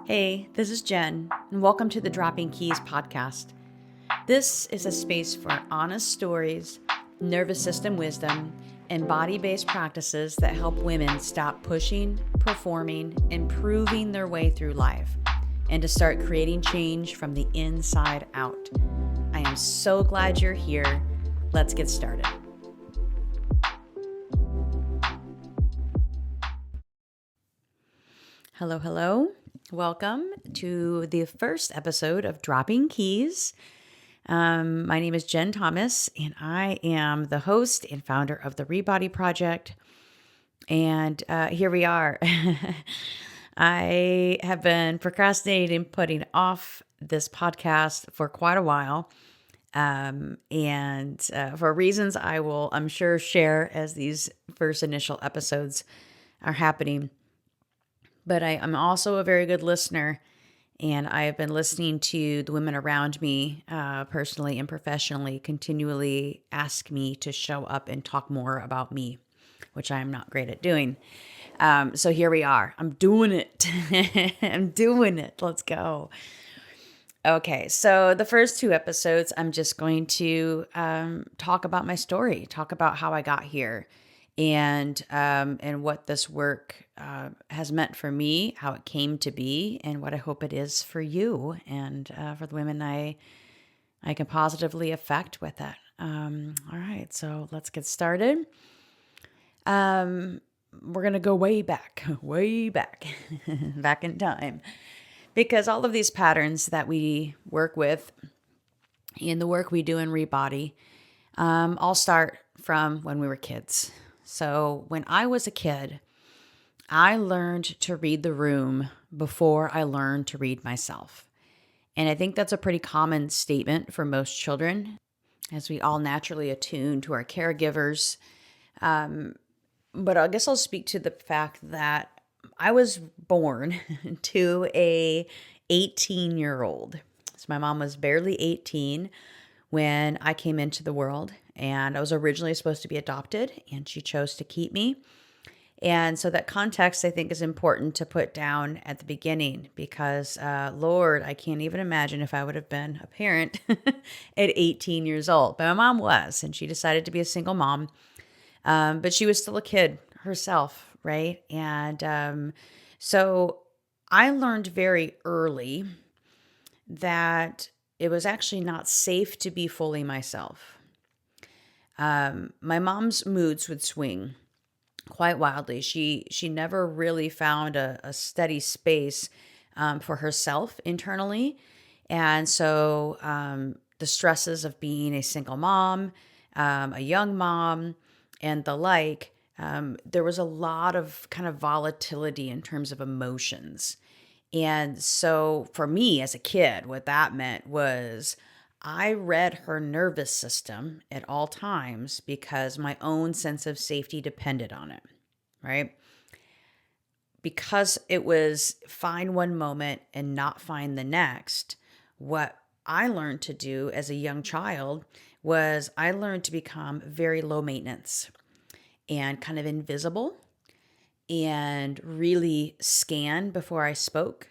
Hey, this is Jen, and welcome to the Dropping Keys podcast. This is a space for honest stories, nervous system wisdom, and body based practices that help women stop pushing, performing, and proving their way through life, and to start creating change from the inside out. I am so glad you're here. Let's get started. Hello. Welcome to the first episode of Dropping Keys. My name is Jen Thomas, and I am the host and founder of the Rebody Project. And here we are. I have been procrastinating, putting off this podcast for quite a while. And for reasons I will, I'm sure, share as these first initial episodes are happening. But I'm also a very good listener, and I have been listening to the women around me, personally and professionally, continually ask me to show up and talk more about me, which I am not great at doing. So here we are. I'm doing it. I'm doing it. Let's go. Okay, so the first two episodes, I'm just going to talk about my story, talk about how I got here, and what this work has meant for me, how it came to be, and what I hope it is for you and for the women I can positively affect with it. All right, so let's get started. We're gonna go way back, back in time, because all of these patterns that we work with in the work we do in Rebody all start from when we were kids. So when I was a kid, I learned to read the room before I learned to read myself. And I think that's a pretty common statement for most children, as we all naturally attune to our caregivers. But I guess I'll speak to the fact that I was born to a 18-year-old. So my mom was barely 18 when I came into the world, and I was originally supposed to be adopted, and she chose to keep me. And so that context, I think, is important to put down at the beginning because, Lord, I can't even imagine if I would have been a parent at 18 years old. But my mom was, and she decided to be a single mom. But she was still a kid herself, right? And so I learned very early that it was actually not safe to be fully myself. My mom's moods would swing quite wildly. She never really found a steady space for herself internally. And so the stresses of being a single mom, a young mom, and the like, there was a lot of kind of volatility in terms of emotions. And so for me as a kid, what that meant was I read her nervous system at all times because my own sense of safety depended on it, right? Because it was fine one moment and not fine the next, what I learned to do as a young child was I learned to become very low maintenance and kind of invisible and really scan before I spoke,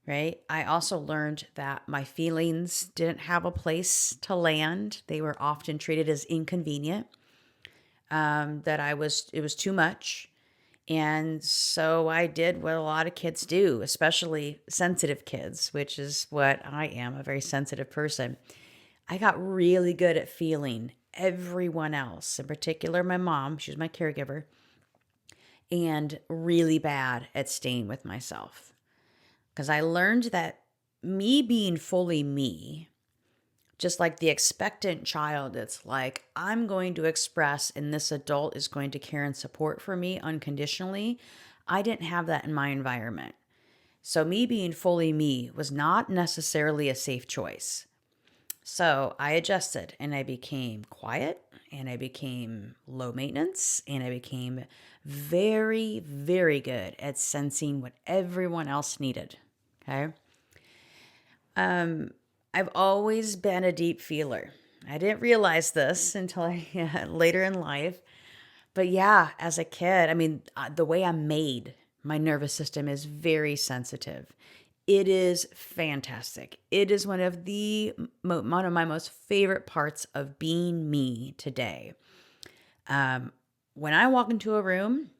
right? I also learned that my feelings didn't have a place to land. They were often treated as inconvenient, that it was too much. And so I did what a lot of kids do, especially sensitive kids, which is what I am, a very sensitive person. I got really good at feeling everyone else, in particular my mom, she's my caregiver, and really bad at staying with myself. Because I learned that me being fully me, just like the expectant child, it's like, I'm going to express and this adult is going to care and support for me unconditionally. I didn't have that in my environment. So me being fully me was not necessarily a safe choice. So I adjusted and I became quiet and I became low maintenance and I became very, very good at sensing what everyone else needed. Okay. I've always been a deep feeler. I didn't realize this until later in life. But yeah, as a kid, the way I'm made, my nervous system is very sensitive. It is fantastic. It is one of my most favorite parts of being me today. Um, when I walk into a room,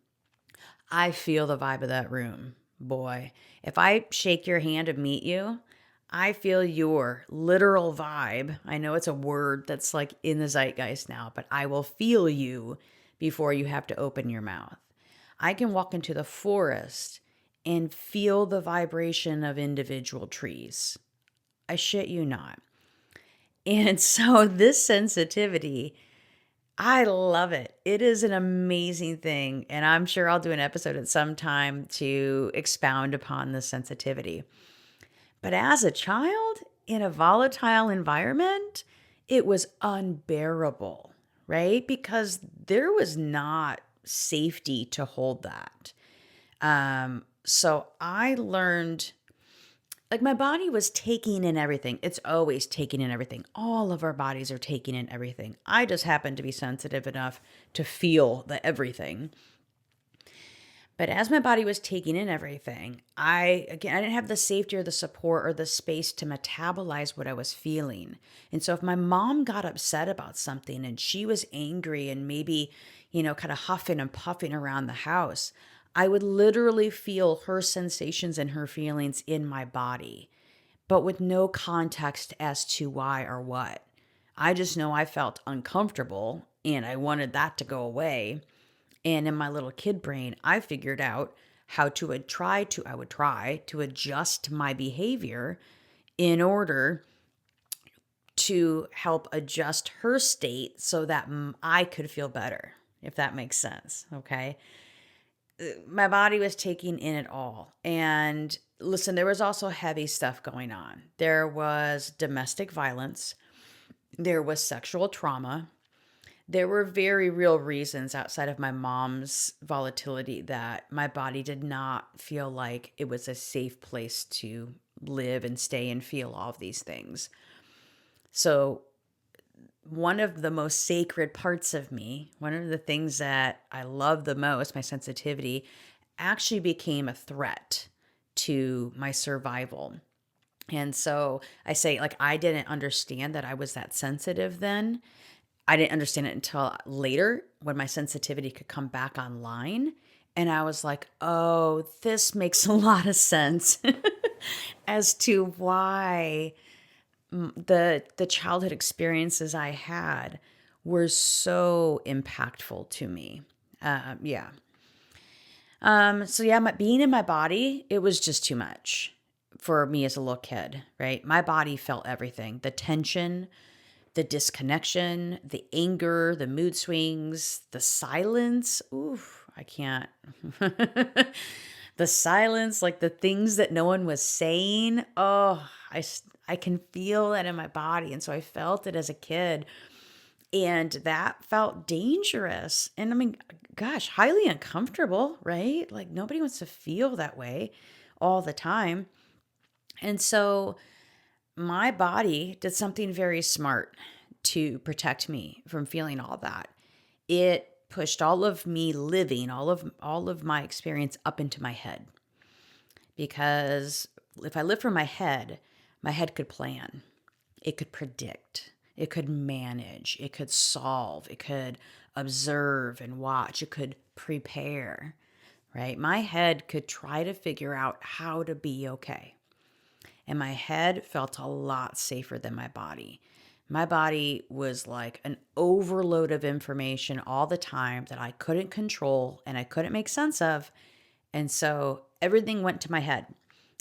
I feel the vibe of that room. Boy, if I shake your hand and meet you, I feel your literal vibe. I know it's a word that's like in the zeitgeist now, but I will feel you before you have to open your mouth. I can walk into the forest and feel the vibration of individual trees. I shit you not. And so this sensitivity, I love it. It is an amazing thing. And I'm sure I'll do an episode at some time to expound upon the sensitivity. But as a child in a volatile environment, it was unbearable, right? Because there was not safety to hold that. So I learned, like, my body was taking in everything. It's always taking in everything. All of our bodies are taking in everything. I just happen to be sensitive enough to feel the everything. But as my body was taking in everything, I didn't have the safety or the support or the space to metabolize what I was feeling. And so if my mom got upset about something and she was angry and maybe, kind of huffing and puffing around the house, I would literally feel her sensations and her feelings in my body, but with no context as to why or what. I just know I felt uncomfortable and I wanted that to go away. And in my little kid brain, I figured out how I would try to adjust my behavior in order to help adjust her state so that I could feel better, if that makes sense. Okay. My body was taking in it all. And listen, there was also heavy stuff going on. There was domestic violence, there was sexual trauma. There were very real reasons outside of my mom's volatility that my body did not feel like it was a safe place to live and stay and feel all of these things. So, one of the most sacred parts of me, one of the things that I love the most, my sensitivity, actually became a threat to my survival. And so I say, like, I didn't understand that I was that sensitive then. I didn't understand it until later when my sensitivity could come back online. And I was like, oh, this makes a lot of sense as to why the childhood experiences I had were so impactful to me. Yeah. So yeah, being in my body, it was just too much for me as a little kid, right? My body felt everything, the tension, the disconnection, the anger, the mood swings, the silence. Oof, I can't. The silence, like the things that no one was saying. Oh, I can feel that in my body. And so I felt it as a kid. And that felt dangerous. And I mean, gosh, highly uncomfortable, right? Like nobody wants to feel that way all the time. And so my body did something very smart to protect me from feeling all that. It pushed all of me living, all of my experience up into my head. Because if I lived from my head could plan. It could predict. It could manage. It could solve. It could observe and watch. It could prepare, right? My head could try to figure out how to be okay. And my head felt a lot safer than my body. My body was like an overload of information all the time that I couldn't control and I couldn't make sense of. And so everything went to my head.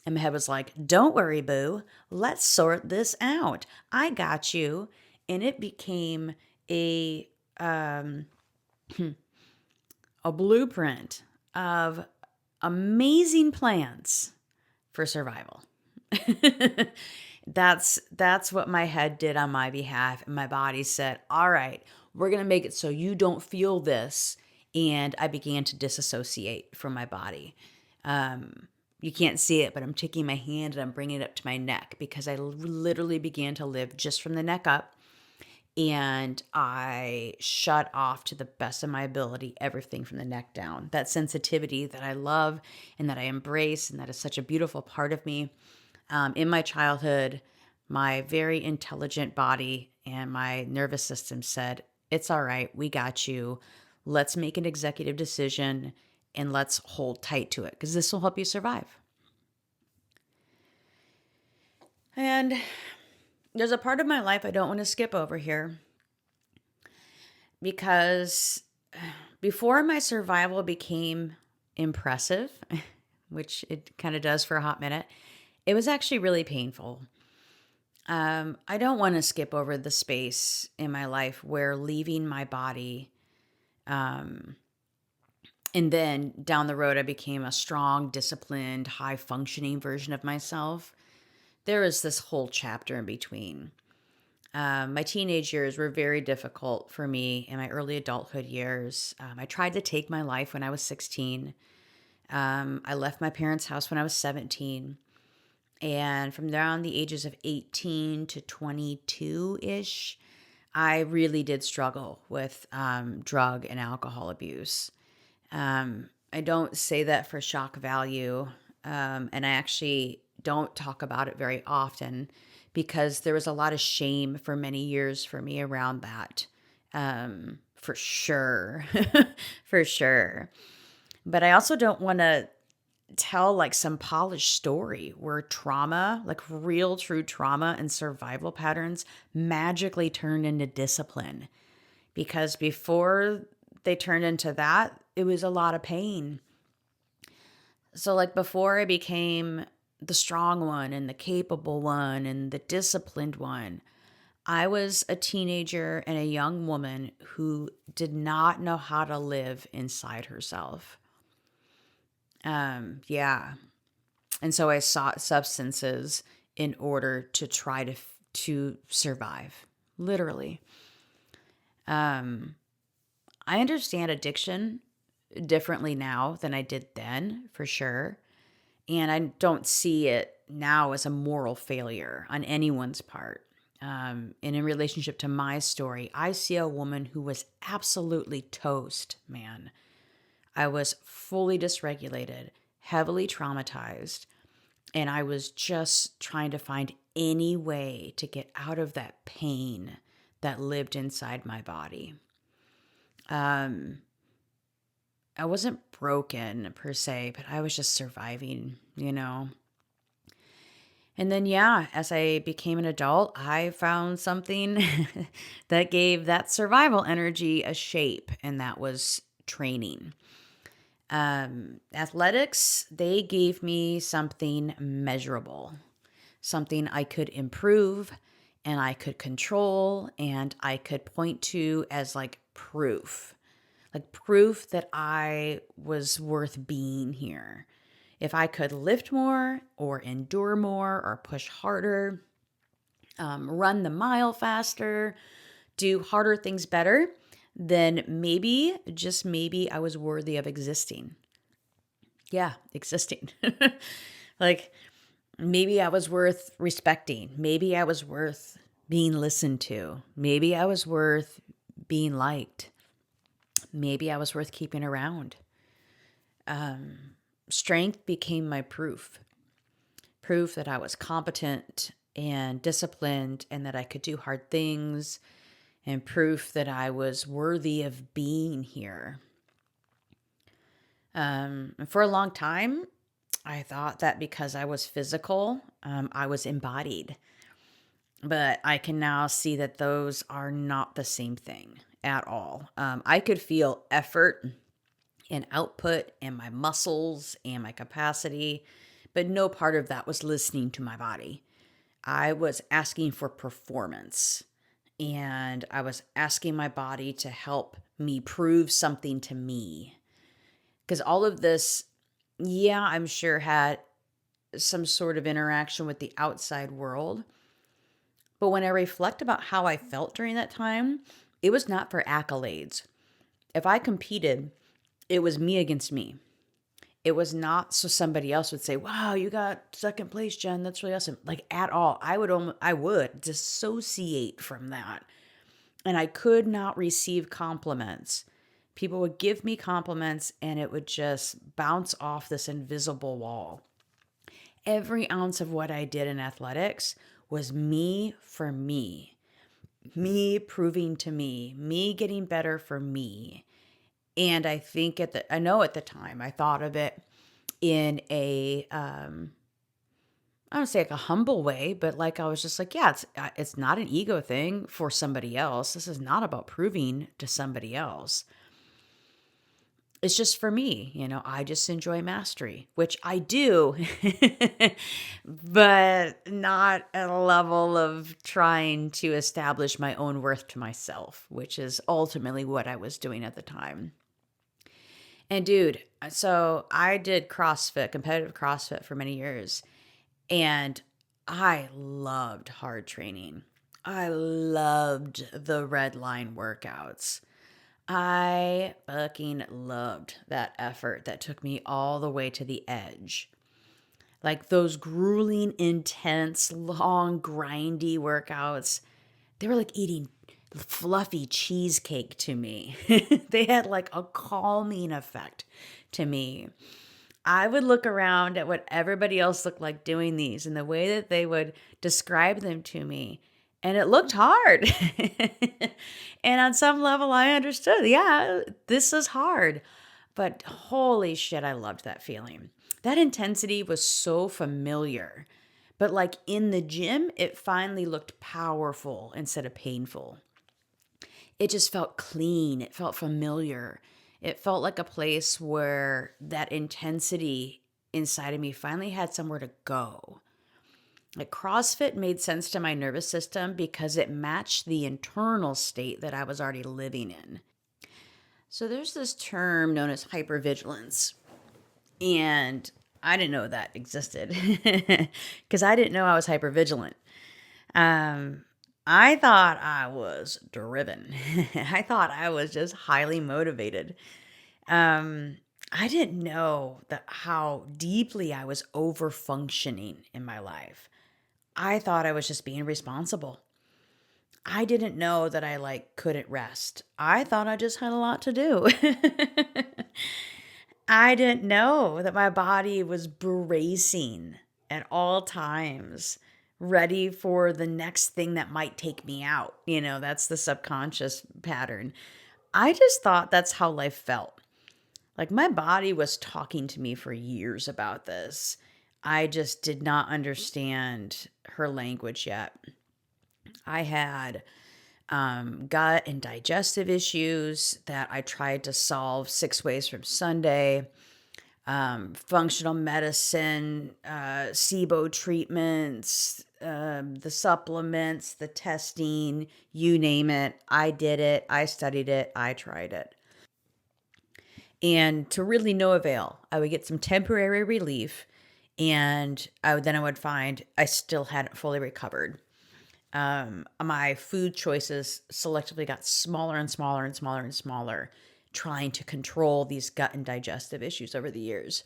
And my head was like, don't worry, boo. Let's sort this out. I got you. And it became a blueprint of amazing plans for survival. That's what my head did on my behalf. And my body said, all right, we're going to make it so you don't feel this. And I began to disassociate from my body. You can't see it, but I'm taking my hand and I'm bringing it up to my neck because I literally began to live just from the neck up. And I shut off to the best of my ability everything from the neck down. That sensitivity that I love and that I embrace and that is such a beautiful part of me. In my childhood, my very intelligent body and my nervous system said, it's all right, we got you. Let's make an executive decision and let's hold tight to it because this will help you survive. And there's a part of my life I don't want to skip over here because before my survival became impressive, which it kind of does for a hot minute, it was actually really painful. I don't want to skip over the space in my life where leaving my body, and then down the road, I became a strong, disciplined, high functioning version of myself. There was this whole chapter in between. My teenage years were very difficult for me in my early adulthood years. I tried to take my life when I was 16. I left my parents' house when I was 17. And from around the ages of 18 to 22-ish, I really did struggle with drug and alcohol abuse. I don't say that for shock value, and I actually don't talk about it very often because there was a lot of shame for many years for me around that, for sure, for sure. But I also don't want to tell like some polished story where trauma, like real true trauma and survival patterns magically turned into discipline. Because before they turned into that, it was a lot of pain. So like before I became the strong one and the capable one and the disciplined one, I was a teenager and a young woman who did not know how to live inside herself. Yeah. And so I sought substances in order to try to survive, literally. Um, I understand addiction differently now than I did then, for sure. And I don't see it now as a moral failure on anyone's part. And in relationship to my story, I see a woman who was absolutely toast, man. I was fully dysregulated, heavily traumatized, and I was just trying to find any way to get out of that pain that lived inside my body. I wasn't broken per se, but I was just surviving, you know. And then, yeah, as I became an adult, I found something that gave that survival energy a shape, and that was training. Athletics, they gave me something measurable, something I could improve and I could control and I could point to as like proof that I was worth being here. If I could lift more or endure more or push harder, run the mile faster, do harder things better, then maybe, just maybe, I was worthy of existing. Yeah, existing. Like maybe I was worth respecting. Maybe I was worth being listened to. Maybe I was worth being liked. Maybe I was worth keeping around. Strength became my proof that I was competent and disciplined and that I could do hard things, and proof that I was worthy of being here. And for a long time, I thought that because I was physical, I was embodied. But I can now see that those are not the same thing at all. I could feel effort and output and my muscles and my capacity, but no part of that was listening to my body. I was asking for performance, and I was asking my body to help me prove something to me. Because all of this, yeah, I'm sure had some sort of interaction with the outside world. But when I reflect about how I felt during that time, it was not for accolades. If I competed, it was me against me. It was not so somebody else would say, "Wow, you got second place, Jen. That's really awesome." Like at all. I would dissociate from that. And I could not receive compliments. People would give me compliments and it would just bounce off this invisible wall. Every ounce of what I did in athletics was me for me proving to me getting better for me. And I think I know at the time I thought of it in I don't say like a humble way, but like I was just like, yeah, it's not an ego thing for somebody else. This is not about proving to somebody else. It's just for me, I just enjoy mastery, which I do, but not at a level of trying to establish my own worth to myself, which is ultimately what I was doing at the time. And dude, so I did CrossFit, competitive CrossFit for many years, and I loved hard training. I loved the red line workouts. I fucking loved that effort that took me all the way to the edge. Like those grueling, intense, long, grindy workouts, they were like eating fluffy cheesecake to me. They had like a calming effect to me. I would look around at what everybody else looked like doing these and the way that they would describe them to me. And it looked hard. And on some level, I understood, yeah, this is hard. But holy shit, I loved that feeling. That intensity was so familiar. But like in the gym, it finally looked powerful instead of painful. It just felt clean. It felt familiar. It felt like a place where that intensity inside of me finally had somewhere to go. Like CrossFit made sense to my nervous system because it matched the internal state that I was already living in. So there's this term known as hypervigilance. And I didn't know that existed because I didn't know I was hypervigilant. I thought I was driven. I thought I was just highly motivated. I didn't know that how deeply I was over functioning in my life. I thought I was just being responsible. I didn't know that I like couldn't rest. I thought I just had a lot to do. I didn't know that my body was bracing at all times, ready for the next thing that might take me out. That's the subconscious pattern. I just thought that's how life felt. Like my body was talking to me for years about this. I just did not understand her language yet. I had gut and digestive issues that I tried to solve 6 ways from Sunday. Functional medicine, SIBO treatments, the supplements, the testing, you name it. I did it. I studied it. I tried it. And to really no avail, I would get some temporary relief, and then I would find I still hadn't fully recovered. My food choices selectively got smaller and smaller and smaller and smaller, trying to control these gut and digestive issues over the years.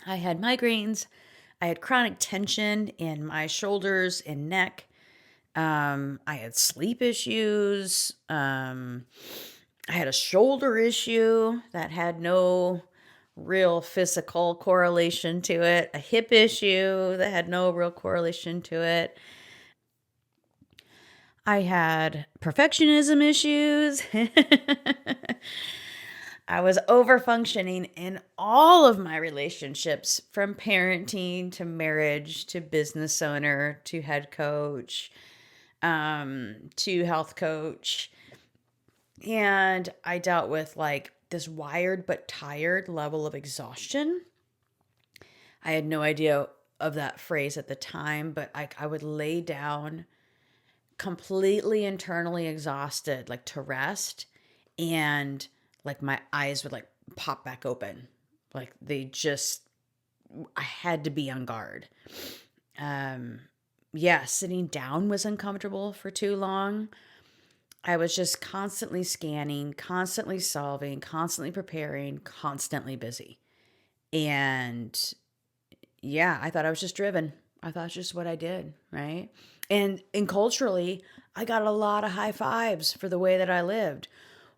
I had migraines. I had chronic tension in my shoulders and neck. I had sleep issues. I had a shoulder issue that had no real physical correlation to it, a hip issue that had no real correlation to it. I had perfectionism issues. I was over functioning in all of my relationships, from parenting to marriage to business owner to head coach to health coach. And I dealt with like this wired but tired level of exhaustion. I had no idea of that phrase at the time, but I would lay down completely internally exhausted, like to rest, and like my eyes would like pop back open. Like I had to be on guard. Yeah, sitting down was uncomfortable for too long. I was just constantly scanning, constantly solving, constantly preparing, constantly busy. And yeah, I thought I was just driven. I thought it's just what I did, right? And culturally, I got a lot of high fives for the way that I lived.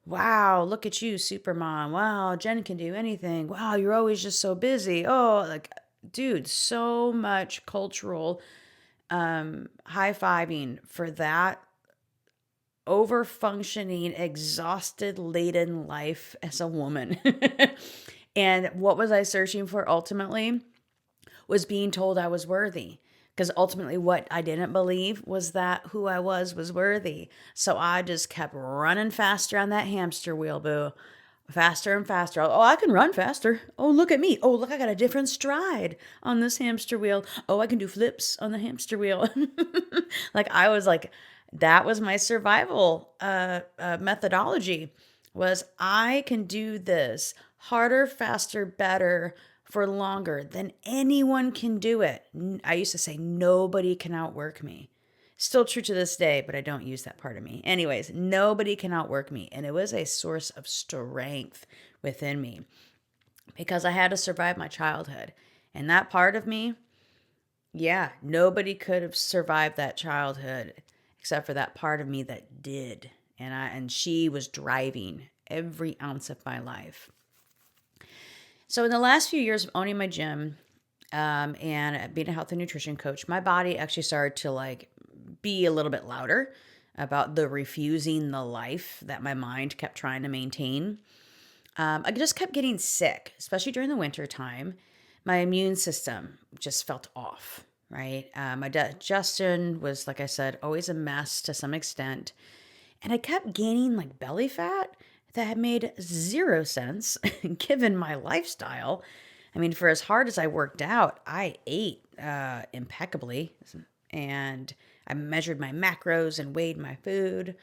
Wow, look at you, supermom. Wow, Jen can do anything. Wow, you're always just so busy. Oh, like dude, so much cultural high-fiving for that over-functioning, exhausted, laden life as a woman. And what was I searching for ultimately? Was being told I was worthy. Because ultimately, what I didn't believe was that who I was worthy. So I just kept running faster on that hamster wheel, boo. Faster and faster. Oh, I can run faster. Oh, look at me. Oh, look, I got a different stride on this hamster wheel. Oh, I can do flips on the hamster wheel. Like, I was like, that was my survival methodology, was I can do this harder, faster, better for longer than anyone can do it. I used to say nobody can outwork me. Still true to this day, but I don't use that part of me. Anyways, nobody can outwork me. And it was a source of strength within me because I had to survive my childhood. And that part of me, yeah, nobody could have survived that childhood except for that part of me that did. And she was driving every ounce of my life. So in the last few years of owning my gym, and being a health and nutrition coach, my body actually started to like be a little bit louder about the refusing the life that my mind kept trying to maintain. I just kept getting sick, especially during the winter time. My immune system just felt off, right? My digestion was, like I said, always a mess to some extent. And I kept gaining like belly fat that had made zero sense given my lifestyle. I mean, for as hard as I worked out, I ate impeccably, and I measured my macros and weighed my food.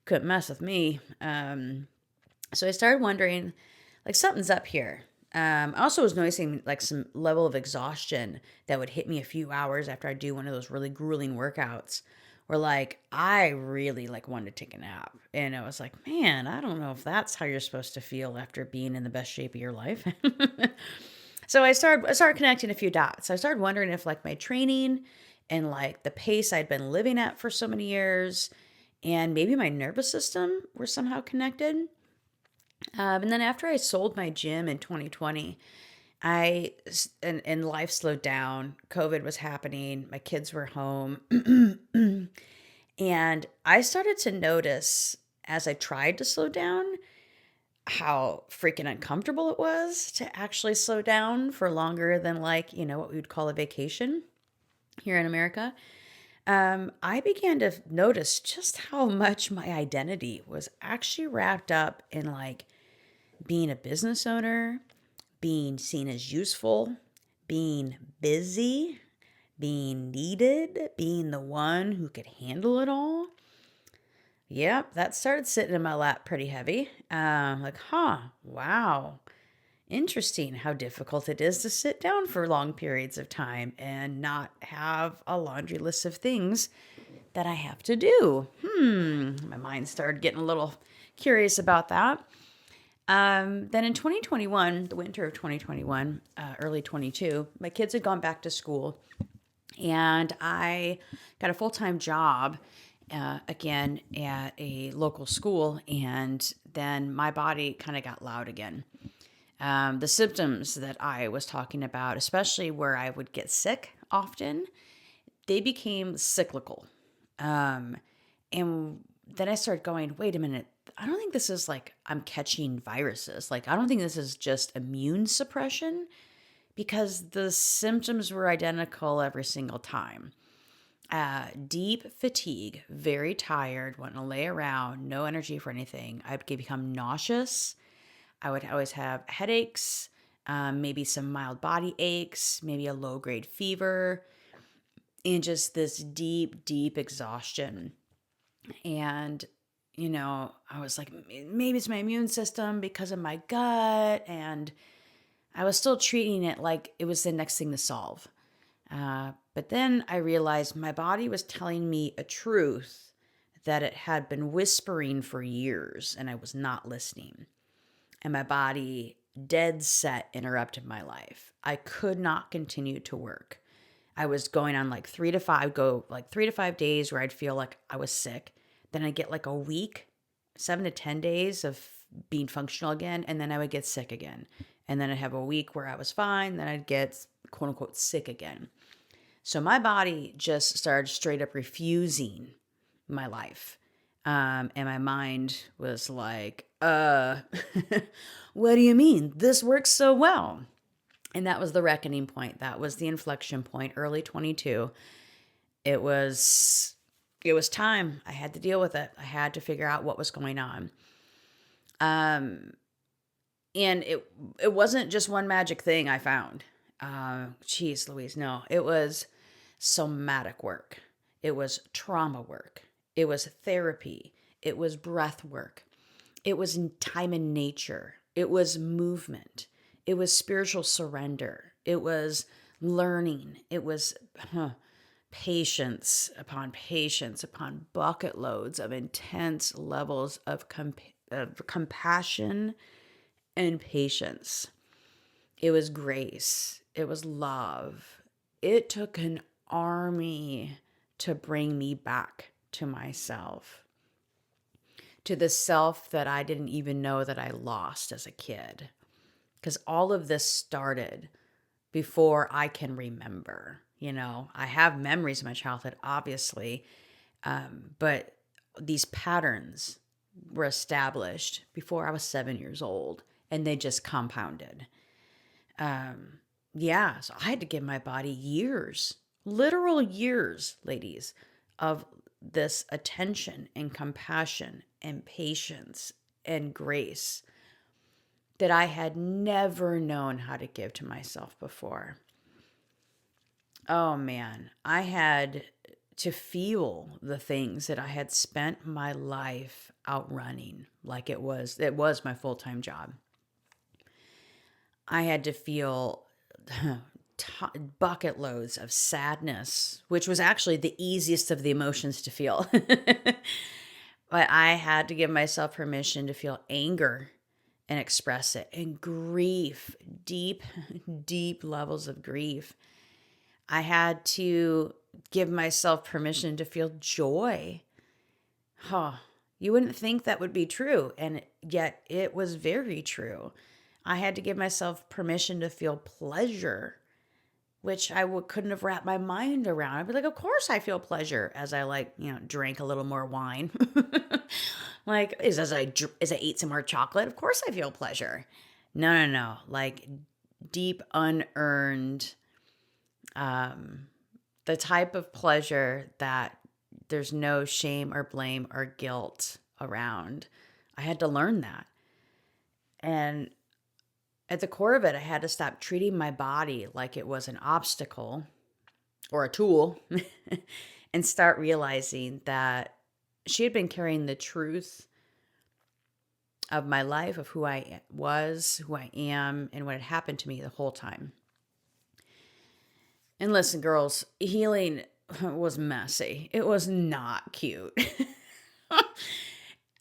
Couldn't mess with me. So I started wondering, like, something's up here. I also was noticing like some level of exhaustion that would hit me a few hours after I do one of those really grueling workouts. Where like I really like wanted to take a nap, and I was like, man, I don't know if that's how you're supposed to feel after being in the best shape of your life. So I started connecting a few dots. I started wondering if like my training and like the pace I'd been living at for so many years and maybe my nervous system were somehow connected. And then after I sold my gym in 2020, and life slowed down. COVID was happening. My kids were home. And I started to notice as I tried to slow down how freaking uncomfortable it was to actually slow down for longer than like, what we would call a vacation here in America. I began to notice just how much my identity was actually wrapped up in like being a business owner, being seen as useful, being busy, being needed, being the one who could handle it all. Yep, that started sitting in my lap pretty heavy. Like, wow, interesting how difficult it is to sit down for long periods of time and not have a laundry list of things that I have to do. My mind started getting a little curious about that. Then in 2021, the winter of 2021, early 22, my kids had gone back to school, and I got a full-time job again at a local school, and then my body kind of got loud again. The symptoms that I was talking about, especially where I would get sick often, they became cyclical. And then I started going, wait a minute, I don't think this is like I'm catching viruses. Like, I don't think this is just immune suppression because the symptoms were identical every single time. Deep fatigue, very tired, wanting to lay around, no energy for anything. I would become nauseous. I would always have headaches, maybe some mild body aches, maybe a low grade fever, and just this deep, deep exhaustion. And, I was like, maybe it's my immune system because of my gut. And I was still treating it like it was the next thing to solve. But then I realized my body was telling me a truth that it had been whispering for years, and I was not listening. And my body dead set interrupted my life. I could not continue to work. I was going on like 3 to 5 days where I'd feel like I was sick. Then I'd get like a week, 7 to 10 days of being functional again, and then I would get sick again. And then I'd have a week where I was fine. Then I'd get quote unquote sick again. So my body just started straight up refusing my life. And my mind was like, what do you mean? This works so well. And that was the reckoning point. That was the inflection point, early 22. It was time. I had to deal with it. I had to figure out what was going on. And it wasn't just one magic thing I found. Geez, Louise, no. It was somatic work. It was trauma work. It was therapy. It was breath work. It was time in nature. It was movement. It was spiritual surrender. It was learning. It was patience upon bucket loads of intense levels of compassion and patience. It was grace. It was love. It took an army to bring me back to myself, to the self that I didn't even know that I lost as a kid. Because all of this started before I can remember. I have memories of my childhood, obviously, but these patterns were established before I was 7 years old, and they just compounded. So I had to give my body years, literal years, ladies, of this attention and compassion and patience and grace that I had never known how to give to myself before. Oh man, I had to feel the things that I had spent my life outrunning like it was my full-time job. I had to feel bucket loads of sadness, which was actually the easiest of the emotions to feel. But I had to give myself permission to feel anger and express it, and grief, deep, deep levels of grief. I had to give myself permission to feel joy. You wouldn't think that would be true, and yet it was very true. I had to give myself permission to feel pleasure, which I couldn't have wrapped my mind around. I'd be like, of course I feel pleasure, as I drank a little more wine. Like, as I ate some more chocolate, of course I feel pleasure. No. Like deep, unearned, the type of pleasure that there's no shame or blame or guilt around. I had to learn that. And at the core of it, I had to stop treating my body like it was an obstacle or a tool and start realizing that she had been carrying the truth of my life, of who I was, who I am, and what had happened to me the whole time. And listen, girls, healing was messy. It was not cute.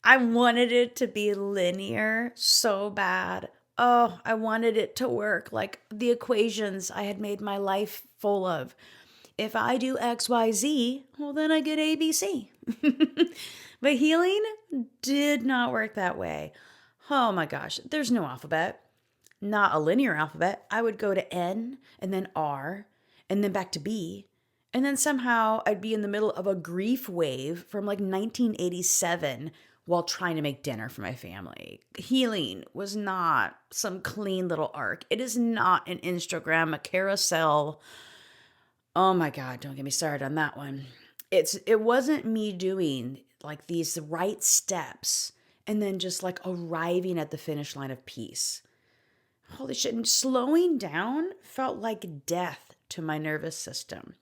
I wanted it to be linear so bad. Oh, I wanted it to work like the equations I had made my life full of. If I do X, Y, Z, well, then I get A, B, C. But healing did not work that way. Oh my gosh, there's no alphabet, not a linear alphabet. I would go to N and then R and then back to B. And then somehow I'd be in the middle of a grief wave from like 1987 while trying to make dinner for my family. Healing was not some clean little arc. It is not an Instagram, a carousel. Oh my God, don't get me started on that one. It wasn't me doing like these right steps and then just like arriving at the finish line of peace. Holy shit, and slowing down felt like death to my nervous system.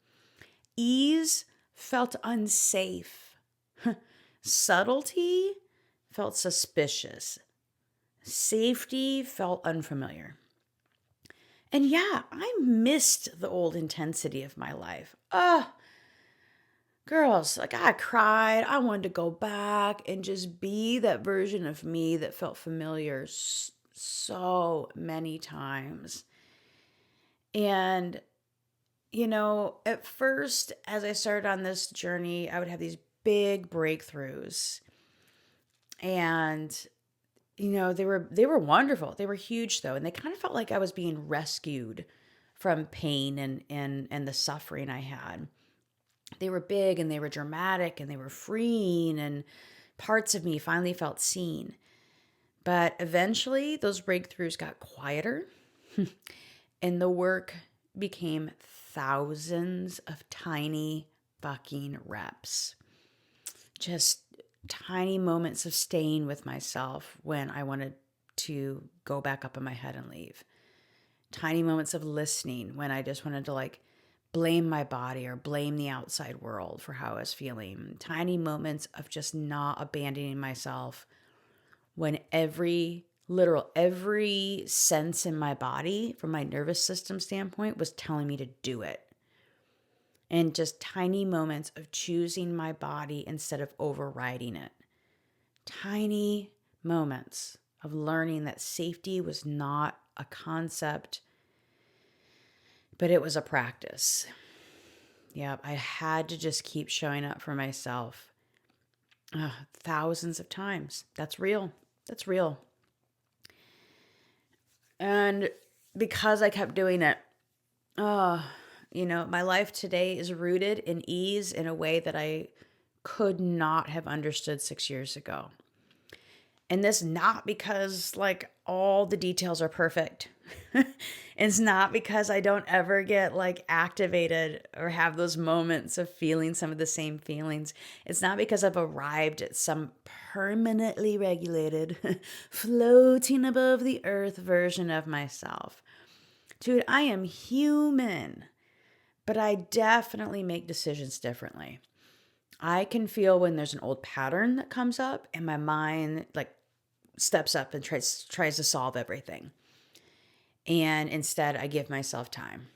Ease felt unsafe. Subtlety felt suspicious. Safety felt unfamiliar. And yeah, I missed the old intensity of my life. Girls, like I cried. I wanted to go back and just be that version of me that felt familiar so many times. And, at first, as I started on this journey, I would have these big breakthroughs. And, they were wonderful. They were huge, though. And they kind of felt like I was being rescued from pain and the suffering I had. They were big and they were dramatic and they were freeing, and parts of me finally felt seen. But eventually those breakthroughs got quieter and the work became thousands of tiny fucking reps. Just tiny moments of staying with myself when I wanted to go back up in my head and leave. Tiny moments of listening when I just wanted to like blame my body or blame the outside world for how I was feeling. Tiny moments of just not abandoning myself when every sense in my body from my nervous system standpoint was telling me to do it. And just tiny moments of choosing my body instead of overriding it. Tiny moments of learning that safety was not a concept, but it was a practice. Yep, I had to just keep showing up for myself thousands of times. That's real. That's real. And because I kept doing it, my life today is rooted in ease in a way that I could not have understood 6 years ago. And this not because like all the details are perfect. It's not because I don't ever get like activated or have those moments of feeling some of the same feelings. It's not because I've arrived at some permanently regulated, floating above the earth version of myself. Dude, I am human, but I definitely make decisions differently. I can feel when there's an old pattern that comes up and my mind like steps up and tries to solve everything. And instead I give myself time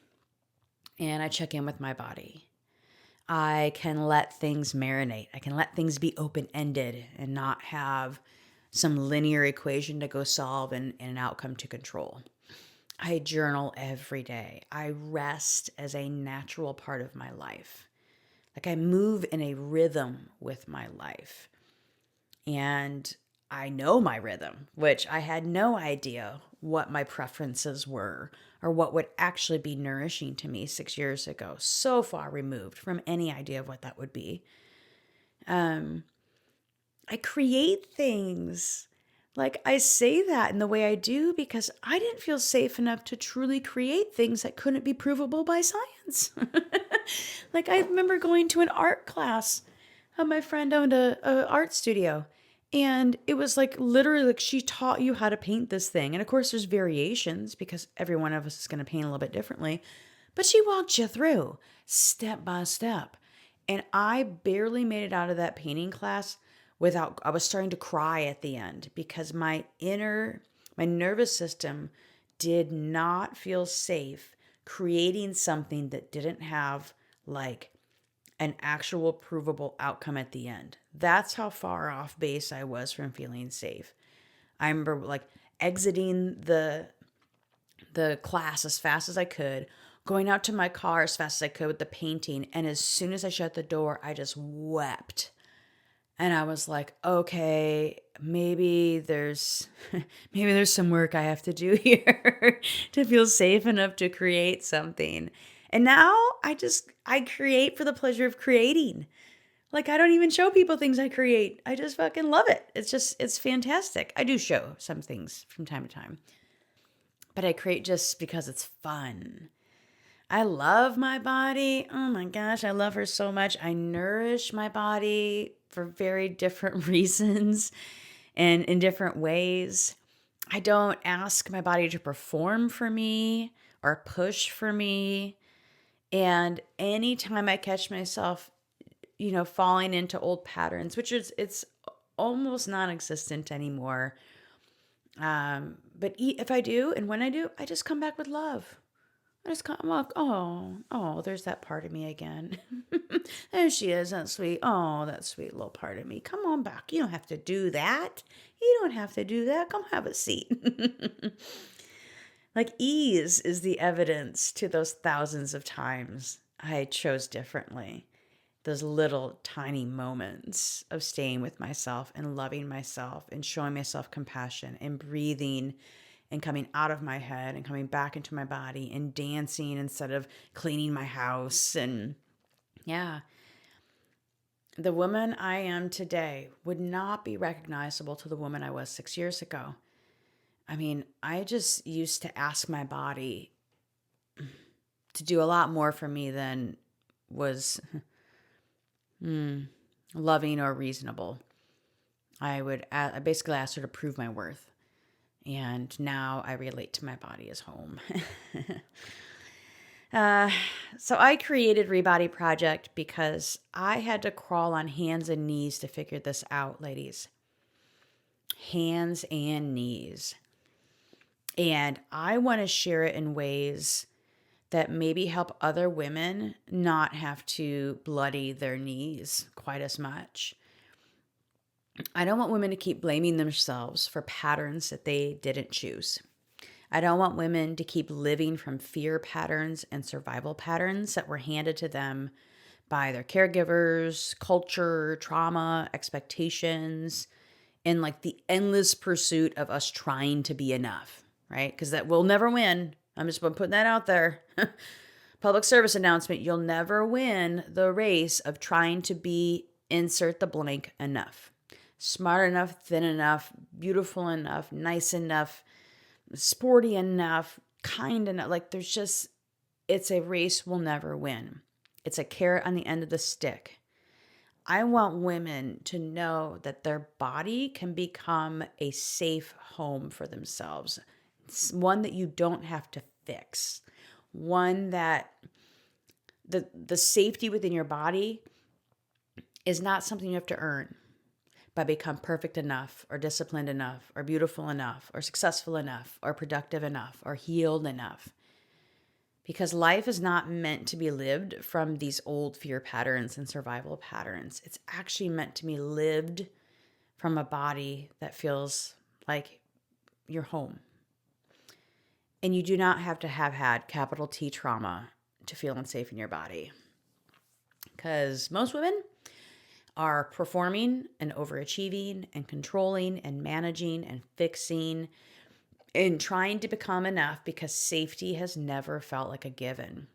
and I check in with my body. I can let things marinate. I can let things be open-ended and not have some linear equation to go solve and an outcome to control. I journal every day. I rest as a natural part of my life. Like I move in a rhythm with my life. And I know my rhythm, which I had no idea what my preferences were or what would actually be nourishing to me 6 years ago. So far removed from any idea of what that would be. I create things. Like I say that in the way I do because I didn't feel safe enough to truly create things that couldn't be provable by science. Like I remember going to an art class. My friend owned a art studio. And it was like literally like she taught you how to paint this thing. And of course there's variations because every one of us is going to paint a little bit differently. But she walked you through step by step. And I barely made it out of that painting class without, I was starting to cry at the end because my nervous system did not feel safe creating something that didn't have like an actual provable outcome at the end. That's how far off base I was from feeling safe. I remember like exiting the class as fast as I could, going out to my car as fast as I could with the painting, and as soon as I shut the door, I just wept. And I was like, okay, maybe there's some work I have to do here to feel safe enough to create something. And now I create for the pleasure of creating. Like I don't even show people things I create. I just fucking love it. It's fantastic. I do show some things from time to time, but I create just because it's fun. I love my body. Oh my gosh, I love her so much. I nourish my body for very different reasons and in different ways. I don't ask my body to perform for me or push for me. And anytime I catch myself, falling into old patterns, which it's almost non-existent anymore. But if I do, and when I do, I just come back with love. I just come up, there's that part of me again. There she is, that sweet, that sweet little part of me. Come on back. You don't have to do that. You don't have to do that. Come have a seat. Like ease is the evidence to those thousands of times I chose differently. Those little tiny moments of staying with myself and loving myself and showing myself compassion and breathing and coming out of my head and coming back into my body and dancing instead of cleaning my house. And yeah, the woman I am today would not be recognizable to the woman I was 6 years ago. I mean, I just used to ask my body to do a lot more for me than was loving or reasonable. I basically asked her to prove my worth. And now I relate to my body as home. So I created Rebody Project because I had to crawl on hands and knees to figure this out, ladies. Hands and knees. And I want to share it in ways that maybe help other women not have to bloody their knees quite as much. I don't want women to keep blaming themselves for patterns that they didn't choose. I don't want women to keep living from fear patterns and survival patterns that were handed to them by their caregivers, culture, trauma, expectations, and like the endless pursuit of us trying to be enough, right? Because that will never win. I'm just putting that out there. Public service announcement, you'll never win the race of trying to be, insert the blank, enough. Smart enough, thin enough, beautiful enough, nice enough, sporty enough, kind enough. Like it's a race we'll never win. It's a carrot on the end of the stick. I want women to know that their body can become a safe home for themselves. It's one that you don't have to fix. One that the safety within your body is not something you have to earn by become perfect enough or disciplined enough or beautiful enough or successful enough or productive enough or healed enough. Because life is not meant to be lived from these old fear patterns and survival patterns. It's actually meant to be lived from a body that feels like your home. And you do not have to have had capital T trauma to feel unsafe in your body. Because most women are performing and overachieving and controlling and managing and fixing and trying to become enough because safety has never felt like a given.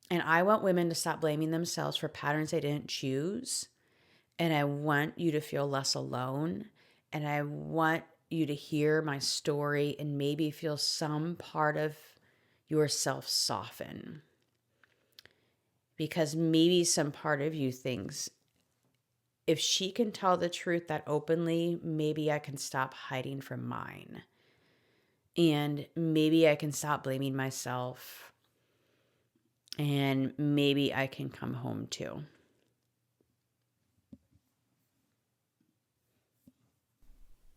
And I want women to stop blaming themselves for patterns they didn't choose. And I want you to feel less alone. And I want you to hear my story and maybe feel some part of yourself soften. Because maybe some part of you thinks, if she can tell the truth that openly, maybe I can stop hiding from mine. And maybe I can stop blaming myself. And maybe I can come home too.